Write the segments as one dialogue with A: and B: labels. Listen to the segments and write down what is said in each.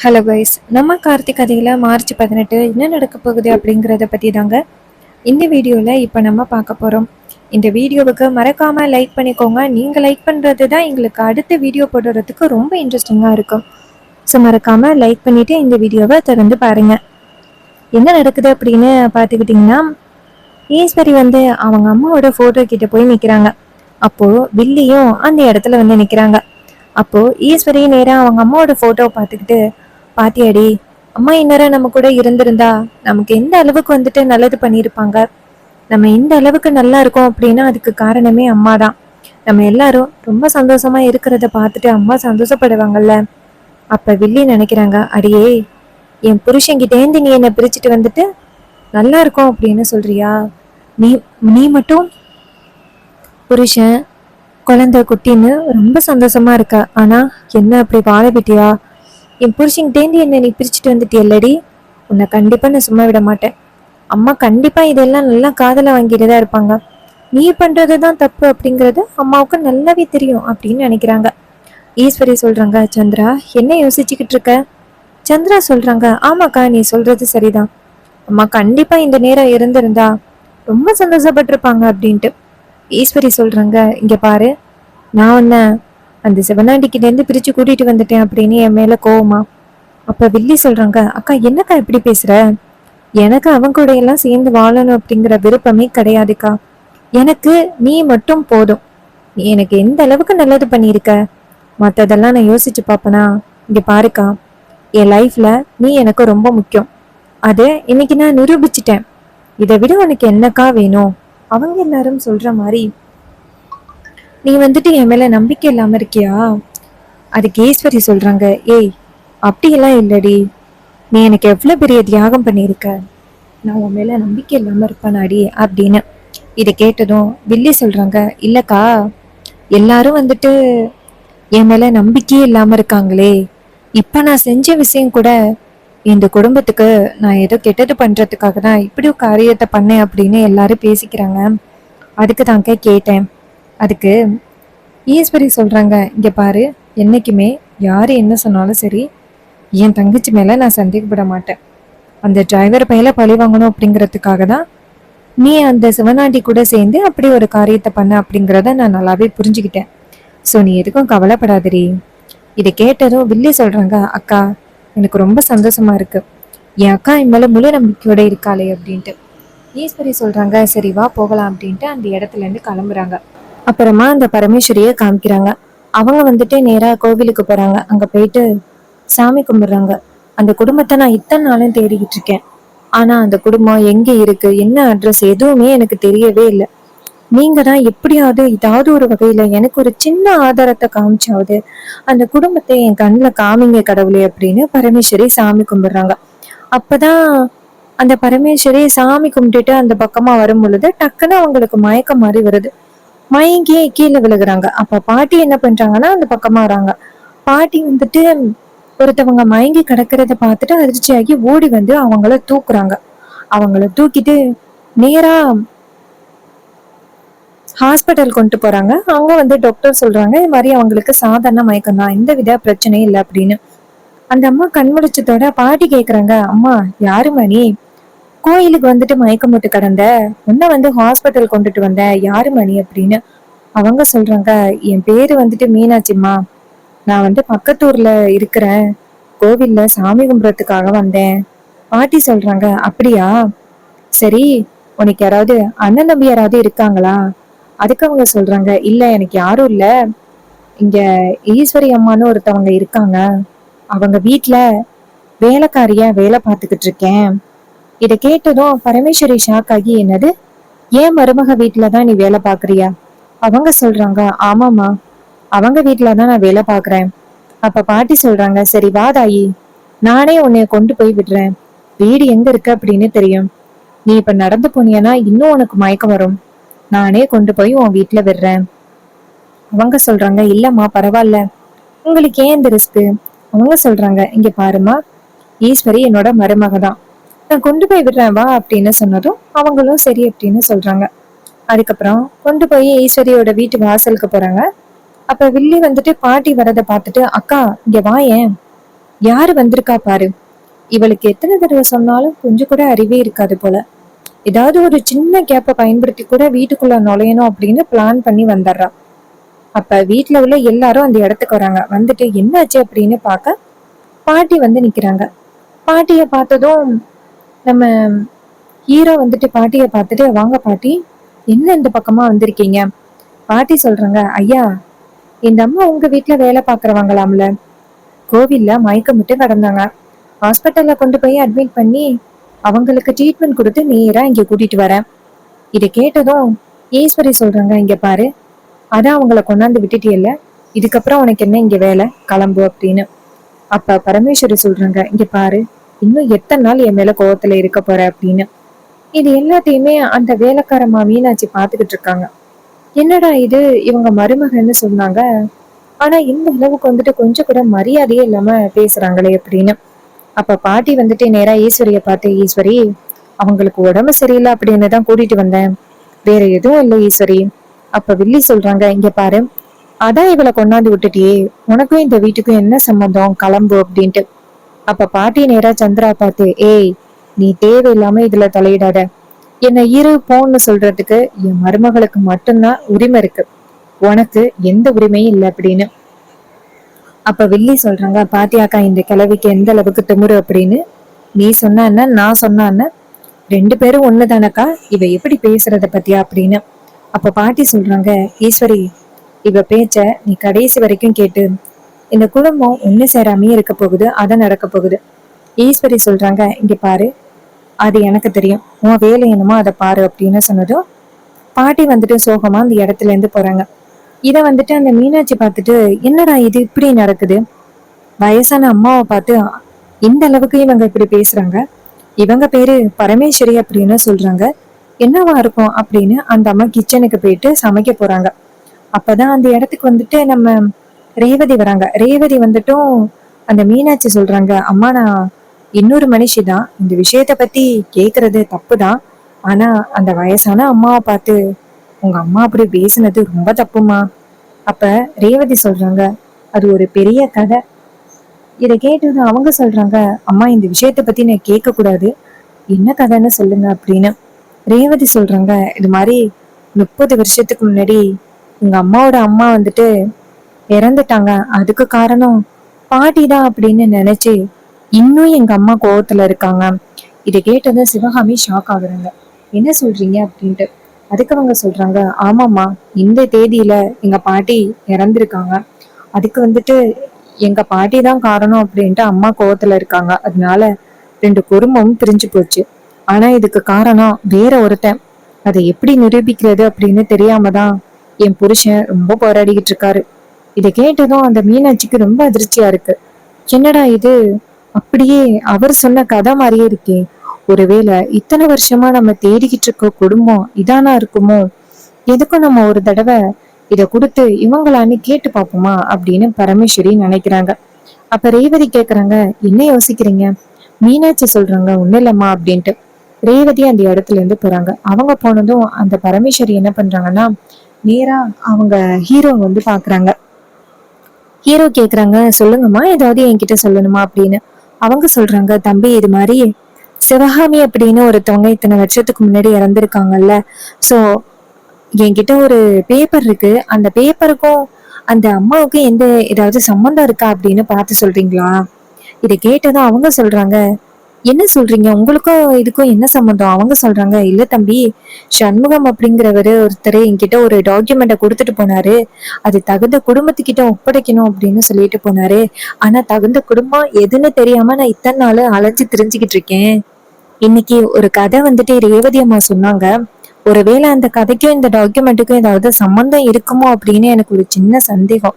A: Hello guys, நம்ம கார்த்திக் கதையில் March 18 என்ன நடக்க போகுது அப்படிங்கிறத பற்றி தாங்க இந்த வீடியோவில் இப்போ நம்ம பார்க்க போகிறோம். இந்த வீடியோவுக்கு மறக்காமல் லைக் பண்ணிக்கோங்க. நீங்கள் லைக் பண்ணுறது தான் எங்களுக்கு அடுத்த வீடியோ போடுறதுக்கு ரொம்ப இன்ட்ரெஸ்டிங்காக இருக்கும். ஸோ மறக்காமல் லைக் பண்ணிவிட்டு இந்த வீடியோவை தொடர்ந்து பாருங்கள். என்ன நடக்குது அப்படின்னு பார்த்துக்கிட்டிங்கன்னா, ஈஸ்வரி வந்து அவங்க அம்மாவோட ஃபோட்டோ கிட்ட போய் நிற்கிறாங்க. அப்போது வில்லியும் அந்த இடத்துல வந்து நிற்கிறாங்க. அப்போது ஈஸ்வரி நேராக அவங்க அம்மாவோட ஃபோட்டோவை பார்த்துக்கிட்டு, பாத்தியாடி, அம்மா இந்நேரம் நம்ம கூட இருந்திருந்தா நமக்கு எந்த அளவுக்கு வந்துட்டு நல்லது பண்ணியிருப்பாங்க. நம்ம இந்த அளவுக்கு நல்லா இருக்கோம் அப்படின்னா அதுக்கு காரணமே அம்மா தான். நம்ம எல்லாரும் ரொம்ப சந்தோஷமா இருக்கிறத பார்த்துட்டு அம்மா சந்தோஷப்படுவாங்கல்ல. அப்ப வில்லி நினைக்கிறாங்க, அடியே, என் புருஷன்கிட்டேந்து நீ என்னை பிரிச்சுட்டு வந்துட்டு நல்லா இருக்கும் அப்படின்னு சொல்றியா? நீ நீ மட்டும் புருஷன் குழந்தை குட்டின்னு ரொம்ப சந்தோஷமா இருக்க. ஆனா என்ன அப்படி வாழ விட்டியா? என் புருஷன்கிட்டேந்து என்ன நீ பிரிச்சுட்டு வந்துட்டியல்லடி, உன்னை கண்டிப்பா நான் சும்மா விட மாட்டேன். அம்மா கண்டிப்பா இதெல்லாம் நல்லா காதல வாங்கிட்டு தான் இருப்பாங்க. நீ பண்றதுதான் தப்பு அப்படிங்கிறது அம்மாவுக்கு நல்லாவே தெரியும் அப்படின்னு நினைக்கிறாங்க. ஈஸ்வரி சொல்றாங்க, சந்திரா என்ன யோசிச்சுக்கிட்டு இருக்க? சந்திரா சொல்றாங்க, ஆமாக்கா, நீ சொல்றது சரிதான். அம்மா கண்டிப்பா இந்த நேரம் இருந்திருந்தா ரொம்ப சந்தோஷப்பட்டிருப்பாங்க அப்படின்ட்டு. ஈஸ்வரி சொல்றாங்க, இங்க பாரு, நான் உன்ன அந்த சிவனாண்டிக்கிட்ட இருந்து பிரிச்சு கூட்டிட்டு வந்துட்டேன் அப்படின்னு என் மேல கோவமா? அப்ப வில்லி சொல்றாங்க, அக்கா என்னக்கா இப்படி பேசுற? எனக்கு அவன் கூட எல்லாம் சேர்ந்து வாழணும் அப்படிங்கிற விருப்பமே கிடையாதுக்கா. எனக்கு நீ மட்டும் போதும். நீ எனக்கு எந்த அளவுக்கு நல்லது பண்ணியிருக்க, மத்ததெல்லாம் நான் யோசிச்சு பாப்பனா? இங்க பாருக்கா, என் லைஃப்ல நீ எனக்கு ரொம்ப முக்கியம். அது இன்னைக்கு நான் நிரூபிச்சிட்டேன். இதை விட உனக்கு என்னக்கா வேணும்? அவங்க எல்லாரும் சொல்ற மாதிரி நீ வந்துட்டு என் மேல நம்பிக்கை இல்லாம இருக்கியா? அதுக்கு ஈஸ்வரி சொல்றாங்க, ஏய், அப்படியெல்லாம் இல்லடி. நீ எனக்கு எவ்வளவு பெரிய தியாகம் பண்ணியிருக்க. நான் உன் மேல நம்பிக்கை இல்லாம இருப்பேனாடி அப்படின்னு. இதை கேட்டதும் வில்லி சொல்றாங்க, இல்லக்கா, எல்லாரும் வந்துட்டு என் மேல நம்பிக்கையே இல்லாம இருக்காங்களே. இப்ப நான் செஞ்ச விஷயம் கூட இந்த குடும்பத்துக்கு நான் ஏதோ கெட்டது பண்றதுக்காக தான் இப்படி ஒரு காரியத்தை பண்ணேன் அப்படின்னு எல்லாரும் பேசிக்கிறாங்க. அதுக்கு தாங்க கேட்டேன். அதுக்கு ஈஸ்வரி சொல்றாங்க, இங்க பாரு, என்னைக்குமே யாரு என்ன சொன்னாலும் சரி, என் தங்கச்சி மேல நான் சந்தேகப்பட மாட்டேன். அந்த டிரைவர் பையில பழி வாங்கணும் அப்படிங்கிறதுக்காக தான் நீ அந்த சிவனாண்டி கூட சேர்ந்து அப்படி ஒரு காரியத்தை பண்ண அப்படிங்கிறத நான் நல்லாவே புரிஞ்சுக்கிட்டேன். ஸோ நீ எதுக்கும் கவலைப்படாதடி. இதை கேட்டதும் வில்லி சொல்றாங்க, அக்கா, எனக்கு ரொம்ப சந்தோஷமா இருக்கு. என் அக்கா என் மேல முழு நம்பிக்கையோட இருக்காளே அப்படின்ட்டு. ஈஸ்வரி சொல்றாங்க, சரி வா போகலாம் அப்படின்ட்டு அந்த இடத்துல இருந்து கிளம்புறாங்க. அப்புறமா அந்த பரமேஸ்வரிய காமிக்கிறாங்க. அவங்க வந்துட்டு நேரா கோவிலுக்கு போறாங்க. அங்க போயிட்டு சாமி கும்பிடுறாங்க. அந்த குடும்பத்தை நான் இத்தனை நாளும் தேடிக்கிட்டு இருக்கேன். ஆனா அந்த குடும்பம் எங்க இருக்கு, என்ன அட்ரஸ், எதுவுமே எனக்கு தெரியவே இல்லை. நீங்க தான் எப்படியாவது ஏதாவது ஒரு வகையில எனக்கு ஒரு சின்ன ஆதாரத்தை காமிச்சாவது அந்த குடும்பத்தை என் கண்ணுல காமிங்க கடவுளே அப்படின்னு பரமேஸ்வரி சாமி கும்பிடுறாங்க. அப்பதான் அந்த பரமேஸ்வரி சாமி கும்பிட்டுட்டு அந்த பக்கமா வரும் பொழுது டக்குன்னு அவங்களுக்கு மயக்கம் மாதிரி வருது. மயங்கி கீழே விழுகுறாங்க. அப்ப பாட்டி என்ன பண்றாங்கன்னா அந்த பக்கமா வராங்க. பாட்டி வந்துட்டு ஒருத்தவங்க மயங்கி கிடக்கிறத பார்த்துட்டு அதிர்ச்சியாகி ஓடி வந்து அவங்கள தூக்குறாங்க. அவங்கள தூக்கிட்டு நேரா ஹாஸ்பிட்டல் கொண்டு போறாங்க. அவங்க வந்து டாக்டர் சொல்றாங்க, இது மாதிரி அவங்களுக்கு சாதாரண மயக்கம் தான், எந்த வித பிரச்சனையும் இல்லை அப்படின்னு. அந்த அம்மா கண்முழிச்சதோட பாட்டி கேக்குறாங்க, அம்மா யாரும்மா நீ? கோயிலுக்கு வந்துட்டு மயக்கம் போட்டு கிடந்த, உன்ன வந்து ஹாஸ்பிட்டல் கொண்டுட்டு வந்த, யாரும்மா நீ அப்படின்னு. அவங்க சொல்றாங்க, என் பேரு வந்துட்டு மீனாட்சிம்மா. நான் வந்து பக்கத்தூர்ல இருக்கிறேன். கோவில்ல சாமி கும்பிட்றதுக்காக வந்தேன். பாட்டி சொல்றாங்க, அப்படியா, சரி, உனக்கு யாராவது அண்ணன் தம்பி யாராவது இருக்காங்களா? அதுக்கு அவங்க சொல்றாங்க, இல்ல, எனக்கு யாரும் இல்ல. இங்க ஈஸ்வரி அம்மான்னு ஒருத்தவங்க இருக்காங்க. அவங்க வீட்டுல வேலைக்காரியா வேலை பார்த்துக்கிட்டு இருக்கேன். இதை கேட்டதும் பரமேஸ்வரி ஷாக் ஆகி, என்னது, ஏன் மருமக வீட்டுலதான் நீ வேலை பாக்குறியா? அவங்க சொல்றாங்க, ஆமாமா, அவங்க வீட்டுலதான் நான் வேலை பாக்குறேன். அப்ப பாட்டி சொல்றாங்க, சரி வா தாயி, நானே உன்னைய கொண்டு போய் விடுறேன். வீடு எங்க இருக்கு அப்படின்னு தெரியும். நீ இப்ப நடந்து போனியனா இன்னும் உனக்கு மயக்கம் வரும். நானே கொண்டு போய் உன் வீட்டுல விடுறேன். அவங்க சொல்றாங்க, இல்லம்மா பரவாயில்ல, உங்களுக்கு ஏன் இந்த ரிஸ்க்? அவங்க சொல்றாங்க, இங்க பாருமா, ஈஸ்வரி என்னோட மருமக தான், நான் கொண்டு போய் விடுறேன் வா அப்படின்னு சொன்னதும் அவங்களும் சரி அப்படின்னு சொல்றாங்க. அதுக்கப்புறம் கொண்டு போய் ஈஸ்வரியோட வீட்டு வாசலுக்கு போறாங்க. அப்ப வில்லி வந்துட்டு பாட்டி வரதை பார்த்துட்டு, அக்கா இங்க வாயேன், யாரு வந்திருக்கா பாரு. இவளுக்கு எத்தனை தடவை சொன்னாலும் கொஞ்சம் கூட அறிவே இருக்காது போல. ஏதாவது ஒரு சின்ன கேப்பை பயன்படுத்தி கூட வீட்டுக்குள்ள நுழையணும் அப்படின்னு பிளான் பண்ணி வந்துடுறா. அப்ப வீட்டுல உள்ள எல்லாரும் அந்த இடத்துக்கு வராங்க. வந்துட்டு என்னாச்சு அப்படின்னு பார்க்க பாட்டி வந்து நிக்கிறாங்க. பாட்டிய பார்த்ததும் நம்ம ஹீரோ வந்துட்டு பாட்டிய பார்த்துட்டு, வாங்க பாட்டி, என்ன இந்த பக்கமா வந்திருக்கீங்க? பாட்டி சொல்றாங்க, ஐயா, இந்த அம்மா உங்க வீட்டுல வேலை பாக்குறவங்களாம்ல, கோவில்ல மயக்கமிட்டு கிடந்தாங்க. ஹாஸ்பிட்டல்ல கொண்டு போய் அட்மிட் பண்ணி அவங்களுக்கு ட்ரீட்மெண்ட் கொடுத்து நேரா இங்க கூட்டிட்டு வரேன். இதை கேட்டதும் ஈஸ்வரி சொல்றாங்க, இங்க பாரு, அதான் அவங்கள கொண்டாந்து விட்டுட்டியல்ல, இதுக்கப்புறம் உனக்கு என்ன இங்க வேலை, கிளம்பு அப்படின்னு. அப்ப பரமேஸ்வரி சொல்றாங்க, இங்க பாரு, இன்னும் எத்தனை நாள் என் மேல கோவத்துல இருக்க போற அப்படின்னு. இது எல்லாத்தையுமே அந்த வேலைக்காரமா மீனாட்சி பாத்துக்கிட்டு இருக்காங்க. என்னடா இது, இவங்க மருமகன்னு சொன்னாங்க, ஆனா இந்த அளவுக்கு வந்துட்டு கொஞ்சம் கூட மரியாதையே இல்லாம பேசுறாங்களே அப்படின்னு. அப்ப பாட்டி வந்துட்டு நேரா ஈஸ்வரிய பார்த்து, ஈஸ்வரி, அவங்களுக்கு உடம்பு சரியில்லை அப்படின்னு தான் கூட்டிட்டு வந்தேன், வேற எதுவும் இல்லை ஈஸ்வரி. அப்ப வில்லி சொல்றாங்க, இங்க பாரு, அதான் இவளை கொண்டாந்து விட்டுட்டியே, உனக்கும் இந்த வீட்டுக்கும் என்ன சம்மந்தம், கிளம்பு அப்படின்ட்டு. அப்ப பாட்டி நேரா சந்திரா பார்த்து, ஏய், நீ தேவையில்லாம இதுல தலையிடாத. என்னை இரு போன்னு சொல்றதுக்கு என் மருமகளுக்கு மட்டும்தான் உரிமை இருக்கு, உனக்கு எந்த உரிமையும் இல்லை அப்படின்னு. அப்ப வில்லி சொல்றாங்க, பாத்தியாக்கா இந்த கிழவிக்கு எந்த அளவுக்கு திமுரு அப்படின்னு. நீ சொன்ன நான் சொன்ன ரெண்டு பேரும் ஒண்ணுதானக்கா, இவ எப்படி பேசுறத பத்தியா அப்படின்னு. அப்ப பாட்டி சொல்றாங்க, ஈஸ்வரி, இவ பேச்ச நீ கடைசி வரைக்கும் கேட்டு இந்த குடும்பம் ஒண்ணு சேராமே இருக்க போகுது, அதான் நடக்க போகுது. ஈஸ்வரி சொல்றாங்க, இங்க பாரு, அது எனக்கு தெரியும், உன் வேலை என்னமோ அதை பாரு அப்படின்னு சொன்னதும் பாட்டி வந்துட்டு சோகமா அந்த இடத்துல இருந்து போறாங்க. இத வந்துட்டு அந்த மீனாட்சி பார்த்துட்டு, என்னடா இது இப்படி நடக்குது, வயசான அம்மாவை பார்த்து இந்த அளவுக்கு இவங்க இப்படி பேசுறாங்க, இவங்க பேரு பரமேஸ்வரி அப்படின்னு சொல்றாங்க, என்னவா இருக்கும் அப்படின்னு அந்த அம்மா கிச்சனுக்கு போயிட்டு சமைக்க போறாங்க. அப்பதான் அந்த இடத்துக்கு வந்துட்டு நம்ம ரேவதி வராங்க. ரேவதி வந்துட்டும் அந்த மீனாட்சி சொல்றாங்க, அம்மா, நான் இன்னொரு மனுஷி தான், இந்த விஷயத்த பத்தி கேக்குறது தப்புதான், ஆனா அந்த வயசான அம்மாவை பார்த்து உங்க அம்மா அப்படி பேசினது ரொம்ப தப்புமா. அப்ப ரேவதி சொல்றாங்க, அது ஒரு பெரிய கதை. இதை கேட்டது அவங்க சொல்றாங்க, அம்மா, இந்த விஷயத்த பத்தி நான் கேட்க கூடாது, என்ன கதைன்னு சொல்லுங்க அப்படின்னு. ரேவதி சொல்றாங்க, இது மாதிரி 30 வருஷத்துக்கு முன்னாடி உங்க அம்மாவோட அம்மா வந்துட்டு இறந்துட்டாங்க, அதுக்கு காரணம் பாட்டி தான் அப்படின்னு நினைச்சு இன்னும் எங்க அம்மா கோவத்துல இருக்காங்க. இதை கேட்டது சிவகாமி ஷாக் ஆகுறாங்க. என்ன சொல்றீங்க அப்படின்ட்டு. அதுக்கு அவங்க சொல்றாங்க, ஆமாம்மா, இந்த தேதியில எங்க பாட்டி இறந்திருக்காங்க, அதுக்கு வந்துட்டு எங்க பாட்டி தான் காரணம் அப்படின்ட்டு அம்மா கோவத்துல இருக்காங்க, அதனால 2 குடும்பமும் பிரிஞ்சு போச்சு. ஆனா இதுக்கு காரணம் வேற ஒருத்தன், அதை எப்படி நிரூபிக்கிறது அப்படின்னு தெரியாம தான் என் புருஷன் ரொம்ப போராடிக்கிட்டு இருக்காரு. இதை கேட்டதும் அந்த மீனாட்சிக்கு ரொம்ப அதிர்ச்சியா இருக்கு. என்னடா இது, அப்படியே அவர் சொன்ன கதை மாதிரியே இருக்கே, ஒருவேளை இத்தனை வருஷமா நம்ம தேடிக்கிட்டு இருக்க குடும்பம் இதானா இருக்குமோ, எதுக்கும் நம்ம ஒரு தடவை இத கொடுத்து இவங்களான்னு கேட்டு பாப்போமா அப்படின்னு பரமேஸ்வரி நினைக்கிறாங்க. அப்ப ரேவதி கேக்குறாங்க, என்ன யோசிக்கிறீங்க? மீனாட்சி சொல்றாங்க, ஒண்ணு இல்லம்மா அப்படின்ட்டு. ரேவதி அந்த இடத்துல இருந்து போறாங்க. அவங்க போனதும் அந்த பரமேஸ்வரி என்ன பண்றாங்கன்னா, நேரா அவங்க ஹீரோ வந்து பாக்குறாங்க. ஹீரோ கேக்குறாங்க, சொல்லுங்கம்மா, ஏதாவது என்கிட்ட சொல்லணுமா அப்படின்னு. அவங்க சொல்றாங்க, தம்பி, இது மாதிரி சிவகாமி அப்படின்னு ஒருத்தவங்க இத்தனை வருஷத்துக்கு முன்னாடி இறந்துருக்காங்கல்ல, சோ என்கிட்ட ஒரு பேப்பர் இருக்கு, அந்த பேப்பருக்கும் அந்த அம்மாவுக்கும் எந்த ஏதாவது சம்மந்தம் இருக்கா அப்படின்னு பார்த்து சொல்றீங்களா? இதை கேட்டதும் அவங்க சொல்றாங்க, என்ன சொல்றீங்க, உங்களுக்கும் இதுக்கும் என்ன சம்மந்தம்? அவங்க சொல்றாங்க, இல்ல தம்பி, சண்முகம் அப்படிங்கிறவரு ஒருத்தர் என்கிட்ட ஒரு டாக்குமெண்ட்டை கொடுத்துட்டு போனாரு, அது தகுந்த குடும்பத்துக்கிட்ட ஒப்படைக்கணும் அப்படின்னு சொல்லிட்டு போனாரு, ஆனா தகுந்த குடும்பம் எதுன்னு தெரியாம நான் இத்தனை நாள் அலைஞ்சு திரிஞ்சுக்கிட்டு இருக்கேன். இன்னைக்கு ஒரு கதை வந்துட்டு ரேவதி அம்மா சொன்னாங்க, ஒருவேளை அந்த கதைக்கும் இந்த டாக்குமெண்ட்டுக்கும் ஏதாவது சம்மந்தம் இருக்குமோ அப்படின்னு எனக்கு ஒரு சின்ன சந்தேகம்.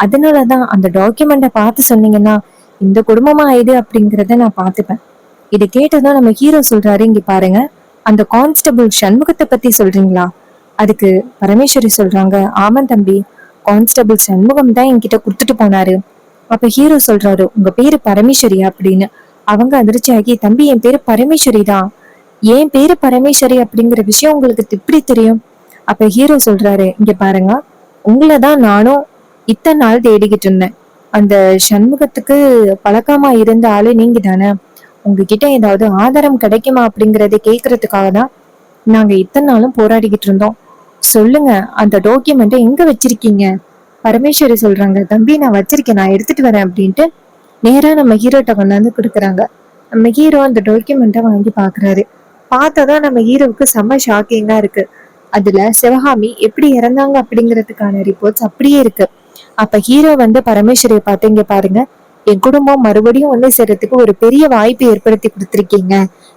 A: அதனாலதான் அந்த டாக்குமெண்ட்டை பார்த்து சொன்னீங்கன்னா இந்த குடும்பமா இது அப்படிங்கிறத நான் பார்த்துப்பேன். இது கேட்டதும் நம்ம ஹீரோ சொல்றாரு, இங்க பாருங்க, அந்த கான்ஸ்டபிள் சண்முகத்தை பத்தி சொல்றீங்களா? அதுக்கு பரமேஸ்வரி சொல்றாங்க, ஆமா தம்பி, கான்ஸ்டபிள் சண்முகம் தான் என்கிட்ட கொடுத்துட்டு போனாரு. அப்ப ஹீரோ சொல்றாரு, உங்க பேரு பரமேஸ்வரியா அப்படின்னு. அவங்க அதிர்ச்சியாகி, தம்பி, என் பேரு பரமேஸ்வரி தான். என் பேரு பரமேஸ்வரி அப்படிங்கிற விஷயம் உங்களுக்கு எப்படி தெரியும்? அப்ப ஹீரோ சொல்றாரு, இங்க பாருங்க, உங்களை தான் நானும் இத்தனை நாள் தேடிக்கிட்டு இருந்தேன். அந்த சண்முகத்துக்கு பழக்கமா இருந்த ஆளு நீங்க தானே. உங்ககிட்ட ஏதாவது ஆதாரம் கிடைக்குமா அப்படிங்கறத கேக்குறதுக்காக தான் நாங்க இத்தனை நாளும் போராடிக்கிட்டு இருந்தோம். சொல்லுங்க, அந்த டாக்குமெண்ட்டை எங்க வச்சிருக்கீங்க? பரமேஸ்வரி சொல்றாங்க, தம்பி நான் வச்சிருக்கேன், நான் எடுத்துட்டு வரேன் அப்படின்ட்டு நேரா நம்ம ஹீரோட்ட கொண்டாந்து கொடுக்குறாங்க. நம்ம ஹீரோ அந்த டாக்குமெண்ட்டை வாங்கி பாக்குறாரு. பார்த்தாதான் நம்ம ஹீரோவுக்கு செம்ம ஷாக்கிங்கா இருக்கு. அதுல சிவகாமி எப்படி இறந்தாங்க அப்படிங்கறதுக்கான ரிப்போர்ட்ஸ் அப்படியே இருக்கு. அப்ப ஹீரோ வந்து பரமேஸ்வரியை பார்த்து, இங்க பாருங்க, என் குடும்பம் மறுபடியும் ஒண்ணு சேர்றதுக்கு ஒரு பெரிய வாய்ப்பு ஏற்படுத்தி கொடுத்துருக்கீங்க.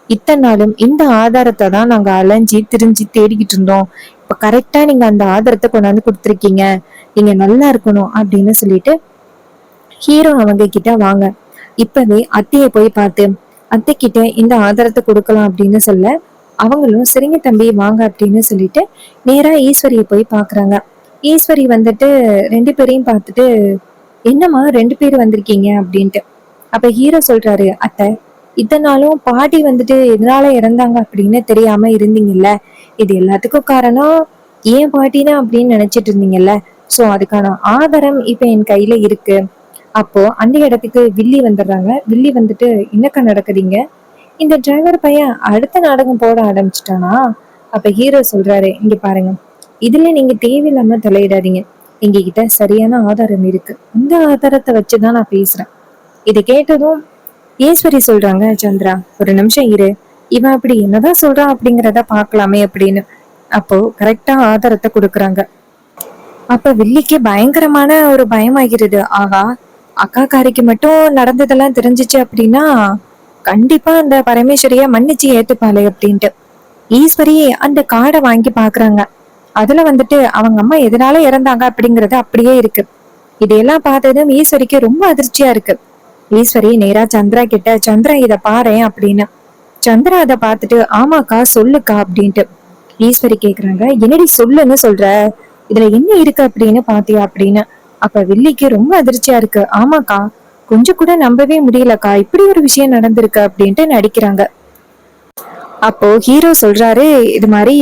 A: இத்தனை நாளும் இந்த ஆதாரத்தை தான் நாங்க அலைஞ்சி திரிஞ்சு தேடிக்கிட்டு இருந்தோம். இப்ப கரெக்டா நீங்க அந்த ஆதாரத்தை கொண்டாந்து கொடுத்துருக்கீங்க. நீங்க நல்லா இருக்கணும் அப்படின்னு சொல்லிட்டு ஹீரோ அவங்க கிட்ட வாங்க, இப்பவே அத்தைய போய் பார்த்து அத்தை கிட்ட இந்த ஆதாரத்தை கொடுக்கலாம் அப்படின்னு சொல்ல, அவங்களும் சரிங்க தம்பி வாங்க அப்படின்னு சொல்லிட்டு நேரா ஈஸ்வரியை போய் பாக்குறாங்க. ஈஸ்வரி வந்துட்டு ரெண்டு பேரையும் பார்த்துட்டு, என்னம்மா ரெண்டு பேரும் வந்திருக்கீங்க அப்படின்ட்டு. அப்ப ஹீரோ சொல்றாரு, அத்தை இத்தனை நாளும் பாட்டி வந்துட்டு எதனால இறந்தாங்க அப்படின்னு தெரியாம இருந்தீங்கல்ல, இது எல்லாத்துக்கும் காரணம் ஏன் பாட்டி தான் அப்படின்னு நினைச்சிட்டு இருந்தீங்கல்ல. சோ அதுக்கான ஆதாரம் இப்ப என் கையில இருக்கு. அப்போ அந்த இடத்துக்கு வில்லி வந்துடுறாங்க. வில்லி வந்துட்டு, என்னக்கா நடக்குதுங்க? இந்த டிரைவர் பையன் அடுத்த நாடகம் போட ஆரம்பிச்சிட்டானா? அப்ப ஹீரோ சொல்றாரு, இங்க பாருங்க, இதுல நீங்க தேவையில்லாம தலையிடாதீங்க. எங்க கிட்ட சரியான ஆதாரம் இருக்கு. இந்த ஆதாரத்தை வச்சுதான் நான் பேசுறேன். இதை கேட்டதும் ஈஸ்வரி சொல்றாங்க, சந்திரா ஒரு நிமிஷம் இரு, இவன் அப்படி என்னதான் சொல்றான் அப்படிங்கிறத பாக்கலாமே அப்படின்னு. அப்போ கரெக்டா ஆதாரத்தை கொடுக்குறாங்க. அப்ப வில்லிக்கு பயங்கரமான ஒரு பயமாகிறது. ஆகா, அக்கா காரிக்கு மட்டும் நடந்ததெல்லாம் தெரிஞ்சிச்சு அப்படின்னா கண்டிப்பா அந்த பரமேஸ்வரிய மன்னிச்சு ஏத்துப்பாளே அப்படின்ட்டு ஈஸ்வரி அந்த கார்டை வாங்கி பாக்குறாங்க. அதுல வந்துட்டு அவங்க அம்மா எதனால இறந்தாங்க அப்படிங்கறது அப்படியே இருக்கு. இதையெல்லாம் பார்த்ததும் ஈஸ்வரிக்கு ரொம்ப அதிர்ச்சியா இருக்கு. ஈஸ்வரி நேரா சந்திரா கிட்ட, சந்திரா இத பாரு அப்படின்னு. சந்திரா அதை பார்த்துட்டு, ஆமாக்கா சொல்லுக்கா அப்படின்ட்டு. ஈஸ்வரி கேக்குறாங்க, என்னடி சொல்லுன்னு சொல்ற, இதுல என்ன இருக்கு அப்படின்னு பாத்தியா அப்படின்னு. அப்ப வில்லிக்கு ரொம்ப அதிர்ச்சியா இருக்கு. ஆமாக்கா, கொஞ்சம் கூட நம்பவே முடியலக்கா, இப்படி ஒரு விஷயம் நடந்திருக்கு அப்படின்ட்டு நடிக்கிறாங்க. அப்போ ஹீரோ சொல்றாரு, இது மாதிரி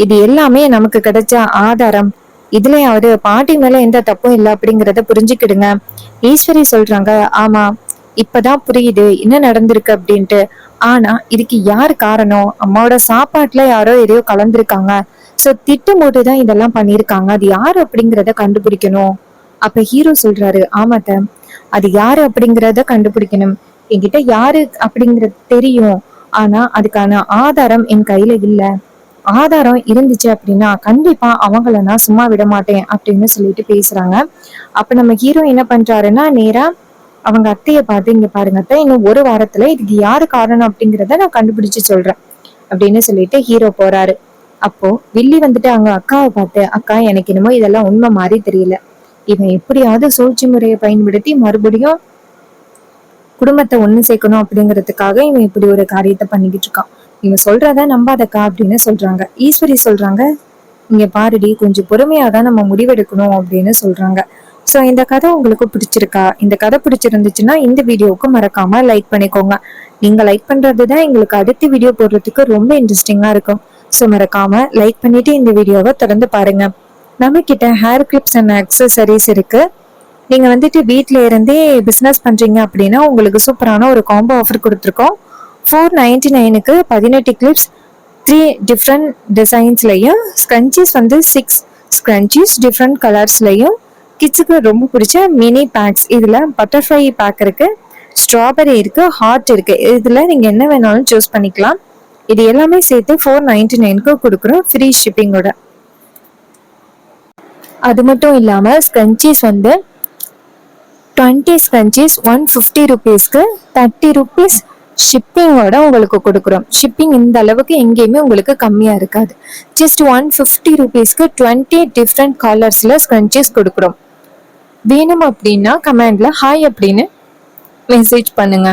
A: இது எல்லாமே நமக்கு கிடைச்ச ஆதாரம், இதுலயாவது பாட்டி மேல எந்த தப்பும் இல்லை அப்படிங்கறத புரிஞ்சுக்கிடுங்க. ஈஸ்வரி சொல்றாங்க, ஆமா இப்பதான் புரியுது என்ன நடந்திருக்கு அப்படின்ட்டு. ஆனா இதுக்கு யார் காரணம்? அம்மாவோட சாப்பாட்டுல யாரோ எதையோ கலந்துருக்காங்க. சோ திட்டம் போட்டுதான் இதெல்லாம் பண்ணிருக்காங்க. அது யாரு அப்படிங்கறத கண்டுபிடிக்கணும். அப்ப ஹீரோ சொல்றாரு, ஆமாத்த, அது யாரு அப்படிங்கறத கண்டுபிடிக்கணும். என்கிட்ட யாரு அப்படிங்கறது தெரியும், ஆனா அதுக்கான ஆதாரம் என் கையில இல்ல. ஆதாரம் இருந்துச்சு அப்படின்னா கண்டிப்பா அவங்கள நான் சும்மா விட மாட்டேன் அப்படின்னு சொல்லிட்டு பேசுறாங்க. அப்ப நம்ம ஹீரோ என்ன பண்றாருன்னா நேரா அவங்க அத்தைய பார்த்து, இங்க பாருங்க அத்தை, இன்னும் ஒரு வாரத்துல இதுக்கு யாரு காரணம் அப்படிங்கிறத நான் கண்டுபிடிச்சு சொல்றேன் அப்படின்னு சொல்லிட்டு ஹீரோ போறாரு. அப்போ வில்லி வந்துட்டு அவங்க அக்காவை பார்த்து, அக்கா எனக்கு என்னமோ இதெல்லாம் உண்மை மாதிரி தெரியல. இவன் எப்படியாவது சூழ்ச்சி முறையை பயன்படுத்தி மறுபடியும் குடும்பத்தை ஒண்ணு சேர்க்கணும் அப்படிங்கிறதுக்காக இவன் இப்படி ஒரு காரியத்தை பண்ணிக்கிட்டு இருக்கான். இவன் சொல்றத நம்பாதக்கா அப்படின்னு சொல்றாங்க. ஈஸ்வரி சொல்றாங்க, இங்க பாருடி, கொஞ்சம் பொறுமையாதான் நம்ம முடிவெடுக்கணும் அப்படின்னு சொல்றாங்க. சோ இந்த கதை உங்களுக்கு பிடிச்சிருக்கா? இந்த கதை பிடிச்சிருந்துச்சுன்னா இந்த வீடியோவுக்கு மறக்காம லைக் பண்ணிக்கோங்க. நீங்க லைக் பண்றதுதான் எங்களுக்கு அடுத்த வீடியோ போடுறதுக்கு ரொம்ப இன்ட்ரெஸ்டிங்கா இருக்கும். சோ மறக்காம லைக் பண்ணிட்டு இந்த வீடியோவை தொடர்ந்து பாருங்க. நம்ம கிட்ட ஹேர் கிளிப்ஸ் அண்ட் அக்சசரிஸ் இருக்கு. நீங்க வந்துட்டு வீட்ல இருந்தே பிசினஸ் பண்றீங்க அப்படின்னா உங்களுக்கு சூப்பரான ஒரு காம்போ ஆஃபர் கொடுத்துருக்கோம். 499க்கு 18 கிளிப்ஸ் 3 டிஃப்ரெண்ட் டிசைன்ஸ்லயும், ஸ்க்ரன்ச்சீஸ் வந்து 6 ஸ்க்ரன்ச்சீஸ் டிஃப்ரெண்ட் கலர்ஸ்லயும், கிட்ஸுக்கு ரொம்ப பிடிச்ச மினி பேக்ஸ், இதுல பட்டர்ஃப்ளை பேக் இருக்கு, ஸ்ட்ராபெரி இருக்கு, ஹார்ட் இருக்கு. இதுல நீங்க என்ன வேணாலும் சூஸ் பண்ணிக்கலாம். இது எல்லாமே சேர்த்து 499க்கு கொடுக்குறோம், ஃப்ரீ ஷிப்பிங்கோட. அது மட்டும் இல்லாம ஸ்க்ரன்ச்சீஸ் வந்து 20 ஸ்க்ரன்ச்சீஸ் 150 ருபீஸ்க்கு 30 ருபீஸ் ஷிப்பிங்கோட உங்களுக்கு கொடுக்குறோம். ஷிப்பிங் இந்த அளவுக்கு எங்கேயுமே உங்களுக்கு கம்மியா இருக்காது. ஜஸ்ட் 150 ருபீஸ்க்கு 20 டிஃப்ரெண்ட் கலர்ஸ்ல ஸ்க்ரன்ச்சீஸ் கொடுக்குறோம். வேணும் அப்படின்னா கமெண்ட்ல ஹாய் அப்படின்னு மெசேஜ் பண்ணுங்க.